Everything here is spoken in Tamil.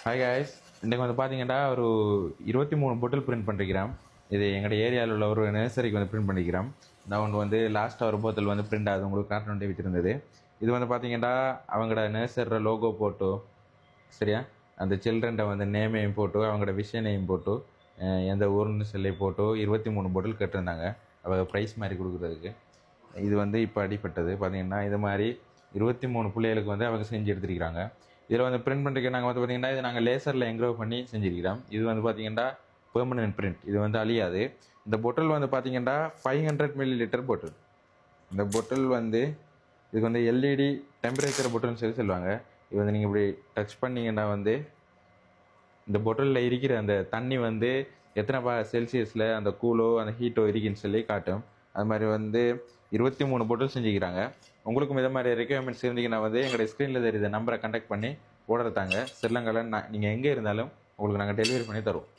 ஹாய் காய்ஸ், இன்றைக்கு வந்து பார்த்தீங்கன்னா ஒரு 23 பொட்டில் பிரிண்ட் பண்ணிருக்கிறோம். இது எங்களோட ஏரியாவில் உள்ள ஒரு நர்சரிக்கு வந்து பிரிண்ட் பண்ணிக்கிறோம். நான் ஒன்று வந்து லாஸ்ட்டாக ஒரு போத்தல் வந்து பிரிண்ட் ஆகுது, உங்களுக்கு கார்ட்டூன் விட்டுருந்தது. இது வந்து பார்த்தீங்கன்னா அவங்களோட நர்சரியில் லோகோ போட்டு, சரியா, அந்த சில்ட்ரன்ட்ட வந்து நேமையும் போட்டு, அவங்களோட விஷயனையும் போட்டு, எந்த ஊர்னு சொல்லி போட்டு 23 பொட்டில் கேட்டிருந்தாங்க அவங்க ப்ரைஸ் மாதிரி கொடுக்குறதுக்கு. இது வந்து இப்போ அடிப்பட்டது பார்த்தீங்கன்னா இது மாதிரி 23 பிள்ளைகளுக்கு வந்து அவங்க செஞ்சு எடுத்துருக்கிறாங்க. இதில் வந்து பிரிண்ட் பண்ணுறதுக்கு நாங்கள் வந்து பார்த்தீங்கன்னா இது நாங்கள் லேசரில் என்க்ரோவ் பண்ணி செஞ்சுருக்கிறோம். இது வந்து பார்த்தீங்கன்னா பெர்மனன்ட் பிரிண்ட், இது வந்து அழியாது. இந்த பொட்டில் வந்து பார்த்தீங்கன்னா 500 ml பொட்டில். இந்த பொட்டில் வந்து இதுக்கு வந்து எல்இடி டெம்பரேச்சர் பொட்டில்னு சொல்லி சொல்லுவாங்க. இது வந்து நீங்கள் இப்படி டச் பண்ணிங்கன்னா வந்து இந்த பொட்டிலில் இருக்கிற அந்த தண்ணி வந்து எத்தனை செல்சியஸில் அந்த கூலோ அந்த ஹீட்டோ இருக்குன்னு சொல்லி காட்டும். அது மாதிரி வந்து 23 பொட்டில் செஞ்சுக்கிறாங்க. உங்களுக்கும் இதை மாதிரி ரெக்யர்மெண்ட்ஸ் இருந்தீங்கன்னா வந்து எங்களுடைய ஸ்க்ரீனில் தெரியுத நம்பரை கான்டாக்ட் பண்ணி ஆர்டர் தாங்க. ஸ்ரீலங்காவில் நீங்கள் எங்கே இருந்தாலும் உங்களுக்கு நாங்கள் டெலிவரி பண்ணி தருவோம்.